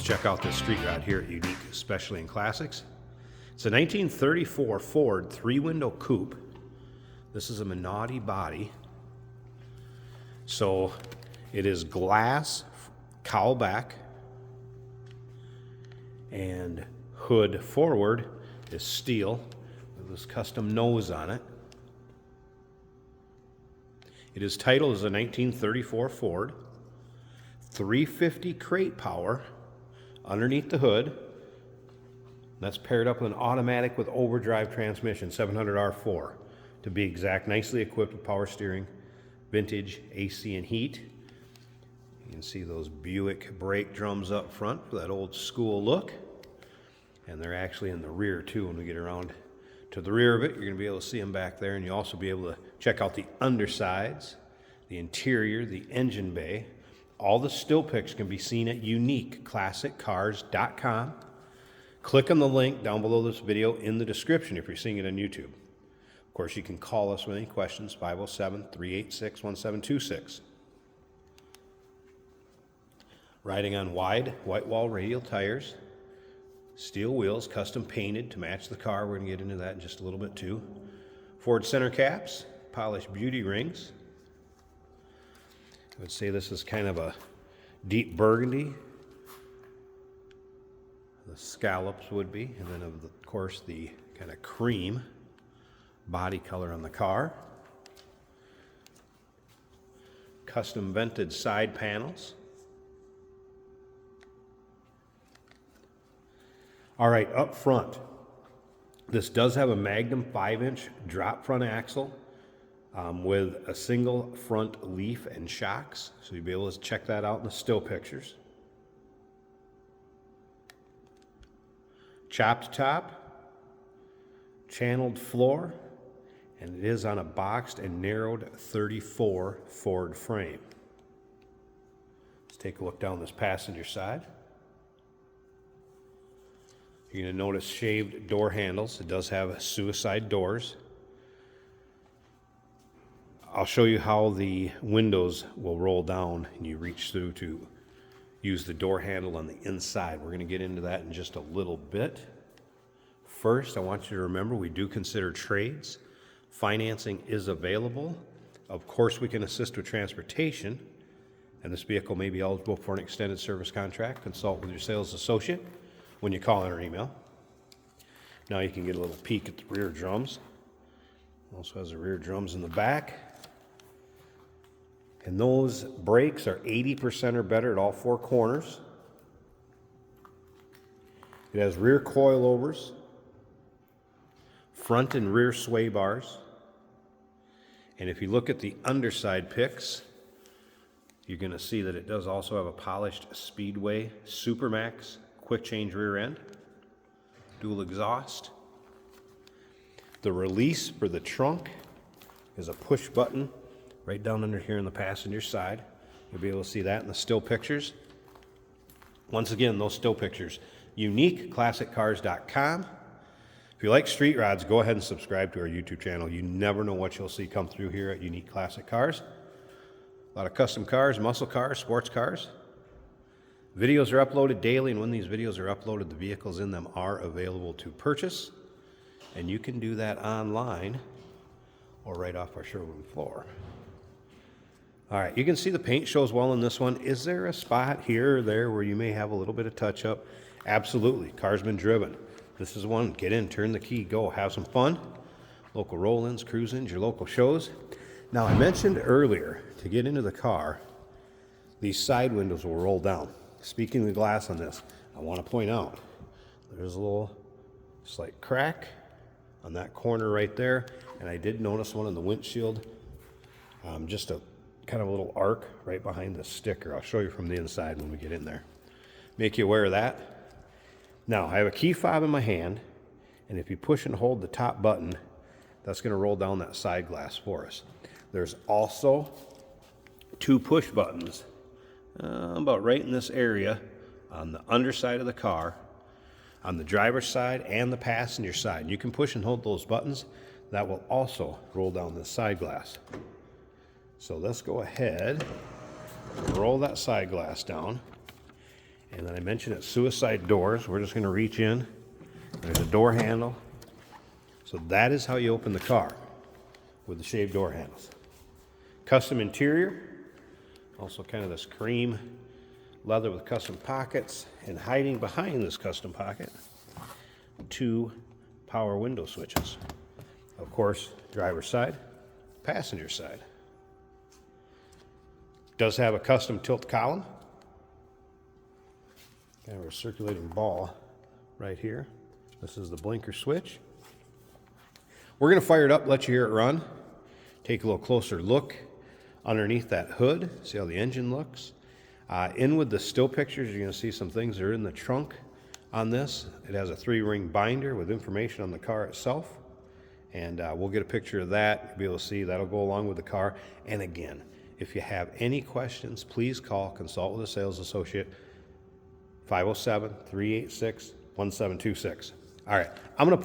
Let's check out this street rod here at Unique, Especially in Classics. It's a 1934 Ford 3-window coupe. This is a Mankato body. So it is glass cowl back, and hood forward is steel with this custom nose on it. It is titled as a 1934 Ford. 350 crate power underneath the hood. That's paired up with an automatic with overdrive transmission, 700R4 to be exact. Nicely equipped with power steering, vintage AC and heat. You can see those Buick brake drums up front for that old school look. And they're actually in the rear too. When we get around to the rear of it, you're going to be able to see them back there, and you'll also be able to check out the undersides, the interior, the engine bay. All the still pics can be seen at uniqueclassiccars.com. Click on the link down below this video in the description if you're seeing it on YouTube. Of course, you can call us with any questions, 507-386-1726. Riding on wide white wall radial tires, steel wheels, custom painted to match the car. We're going to get into that in just a little bit too. Ford center caps, polished beauty rings. I would say this is kind of a deep burgundy. The scallops would be, and then of course the kind of cream body color on the car. Custom vented side panels. All right, up front, this does have a Magnum 5-inch drop front axle with a single front leaf and shocks. So you'll be able to check that out in the still pictures. Chopped top, channeled floor, and it is on a boxed and narrowed 34 Ford frame. Let's take a look down this passenger side. You're going to notice shaved door handles. It does have suicide doors. I'll show you how the windows will roll down and you reach through to use the door handle on the inside. We're going to get into that in just a little bit. First, I want you to remember we do consider trades. Financing is available. Of course, we can assist with transportation, and this vehicle may be eligible for an extended service contract. Consult with your sales associate when you call in or email. Now you can get a little peek at the rear drums. Also has the rear drums in the back. And those brakes are 80% or better at all 4 corners. It has rear coilovers, front and rear sway bars. And if you look at the underside pics, you're going to see that it does also have a polished Speedway Supermax quick change rear end, dual exhaust. The release for the trunk is a push button right down under here on the passenger side. You'll be able to see that in the still pictures. Once again, those still pictures, uniqueclassiccars.com. If you like street rods, go ahead and subscribe to our YouTube channel. You never know what you'll see come through here at Unique Classic Cars. A lot of custom cars, muscle cars, sports cars. Videos are uploaded daily, and when these videos are uploaded, the vehicles in them are available to purchase. And you can do that online or right off our showroom floor. All right, you can see the paint shows well in this one. Is there a spot here or there where you may have a little bit of touch-up? Absolutely. Car's been driven. This is one. Get in, turn the key, go. Have some fun. Local roll-ins, cruise-ins, your local shows. Now, I mentioned earlier, to get into the car, these side windows will roll down. Speaking of the glass on this, I want to point out there's a little slight crack on that corner right there, and I did notice one in the windshield, just a kind of a little arc right behind the sticker. I'll show you from the inside when we get in there. Make you aware of that. Now, I have a key fob in my hand, and if you push and hold the top button, that's going to roll down that side glass for us. There's also 2 push buttons about right in this area on the underside of the car, on the driver's side and the passenger side. You can push and hold those buttons. That will also roll down this side glass. So let's go ahead and roll that side glass down. And then I mentioned it's suicide doors. We're just going to reach in. There's a door handle. So that is how you open the car, with the shaved door handles. Custom interior, also kind of this cream leather with custom pockets, and hiding behind this custom pocket, 2 power window switches. Of course, driver's side, passenger side. Does have a custom tilt column. Kind of a circulating ball right here. This is the blinker switch. We're going to fire it up, let you hear it run. Take a little closer look underneath that hood. See how the engine looks. In with the still pictures, you're going to see some things that are in the trunk on this. It has a 3-ring binder with information on the car itself. And we'll get a picture of that. You'll be able to see that'll go along with the car. And again, if you have any questions, please call, consult with a sales associate, 507-386-1726. All right, I'm going to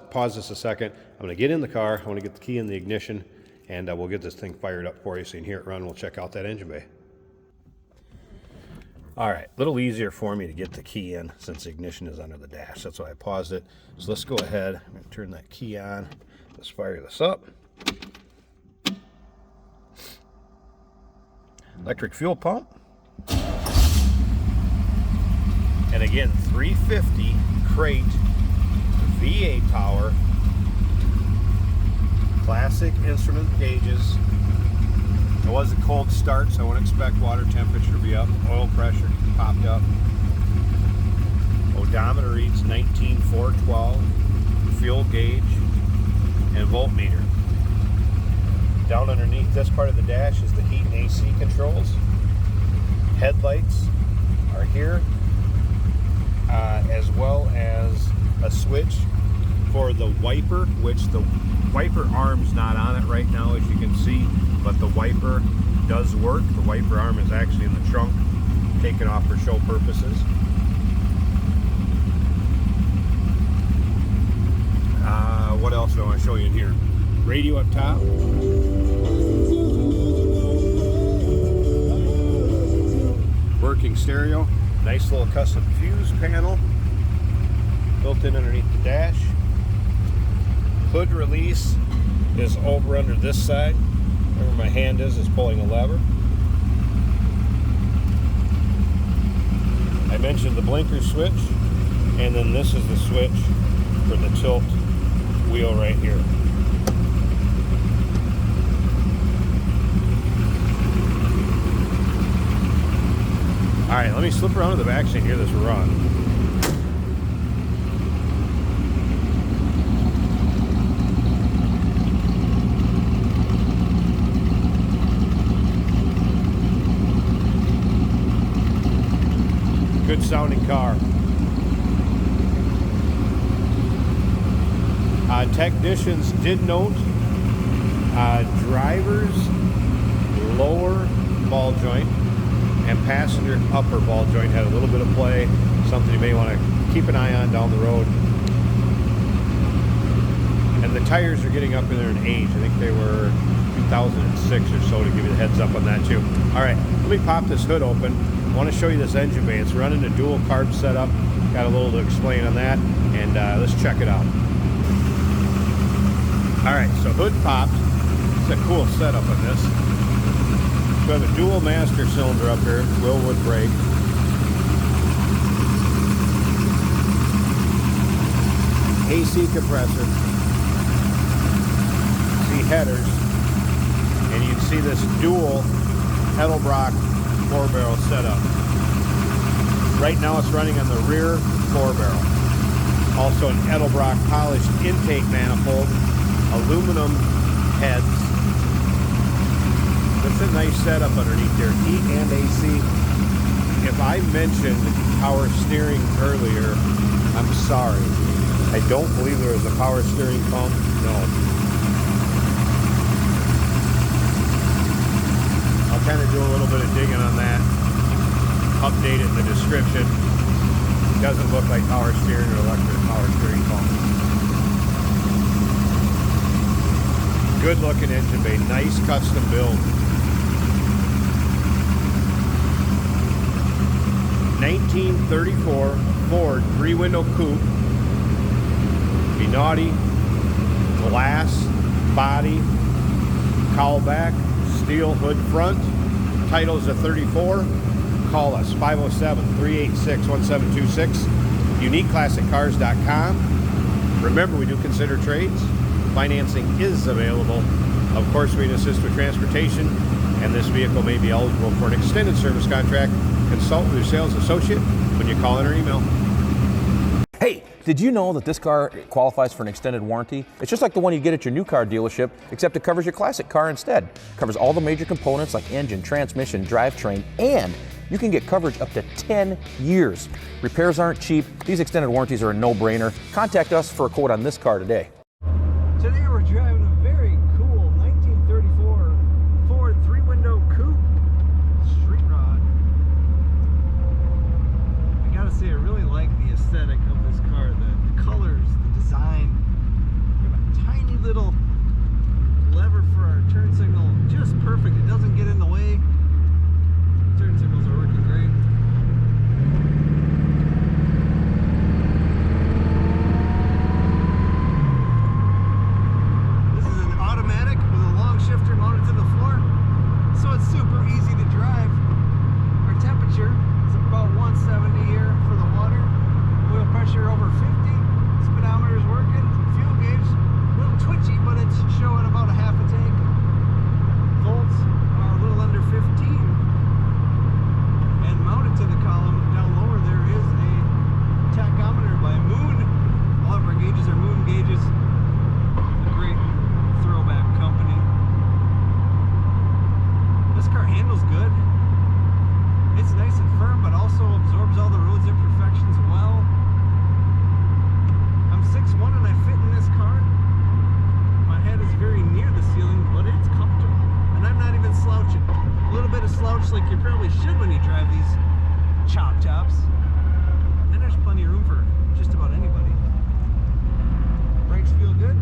pause this a second. I'm going to get in the car. I want to get the key in the ignition, and we'll get this thing fired up for you so you can hear it run. We'll check out that engine bay. All right, a little easier for me to get the key in since the ignition is under the dash. That's why I paused it. So let's go ahead. I'm going to turn that key on. Let's fire this up. Electric fuel pump. And again, 350 crate, V8 power, classic instrument gauges. It was a cold start, so I wouldn't expect water temperature to be up. Oil pressure popped up. Odometer reads 19,412. Fuel gauge and voltmeter. Down underneath this part of the dash is the heat and AC controls. Headlights are here, as well as a switch for the wiper, which the wiper arm's not on it right now, as you can see, but the wiper does work. The wiper arm is actually in the trunk, taken off for show purposes. What else do I want to show you in here? Radio up top. Working stereo. Nice little custom fuse panel built in underneath the dash. Hood release is over under this side. Where my hand is pulling a lever. I mentioned the blinker switch, and then this is the switch for the tilt wheel right here. All right, let me slip around to the back so you can hear this run. Good sounding car. Technicians did note driver's lower ball joint and passenger upper ball joint had a little bit of play, something you may want to keep an eye on down the road. And the tires are getting up in there in age. I think they were 2006 or so, to give you the heads up on that too. All right, let me pop this hood open. I want to show you this engine bay. It's running a dual carb setup. Got a little to explain on that, and let's check it out. All right, so hood popped. It's a cool setup on this. We have a dual master cylinder up here, Willwood brake. AC compressor. See headers. And you can see this dual Edelbrock 4-barrel setup. Right now it's running on the rear 4-barrel. Also an Edelbrock polished intake manifold, aluminum heads. That's a nice setup underneath there, heat and AC. If I mentioned power steering earlier, I'm sorry. I don't believe there is a power steering pump. No. I'll kind of do a little bit of digging on that. Update it in the description. It doesn't look like power steering or electric power steering pump. Good looking engine bay, nice custom build. 1934 Ford 3-window coupe. Be naughty, glass, body, cowl back, steel hood front. Title's a 34. Call us 507-386-1726. UniqueClassicCars.com. Remember, we do consider trades. Financing is available. Of course, we can assist with transportation, and this vehicle may be eligible for an extended service contract. Consult with your sales associate when you call in or email. Hey, did you know that this car qualifies for an extended warranty? It's just like the one you get at your new car dealership, except it covers your classic car instead. It covers all the major components like engine, transmission, drivetrain, and you can get coverage up to 10 years. Repairs aren't cheap. These extended warranties are a no-brainer. Contact us for a quote on this car today. Today we're driving a very cool 1934 Ford 3-window coupe street rod. I gotta say, I really like the aesthetic of this car. The colors, the design. We have a tiny little lever for our turn signal, just perfect. It doesn't get in the way. Turn signals are working great. This is an automatic with a long shifter mounted to the floor, so it's super easy to drive. Our temperature is about 170 here for the water. Oil pressure over 50. Speedometer is working. Fuel gauge a little twitchy, but it's showing about a half a tank. Volts are a little under 15. And mounted to the column down lower there is a tachometer by Moon. All of our gauges are Moon gauges. A great throwback company. This car handles good. It's nice and firm, but also absorbs all the road's imperfections well. I'm 6'1" and I fit in this car. My head is very near the ceiling, but it's comfortable. And I'm not even slouching. A little bit of slouch like you probably should when you drive these chop tops. And there's plenty of room for just about anybody. Brakes feel good.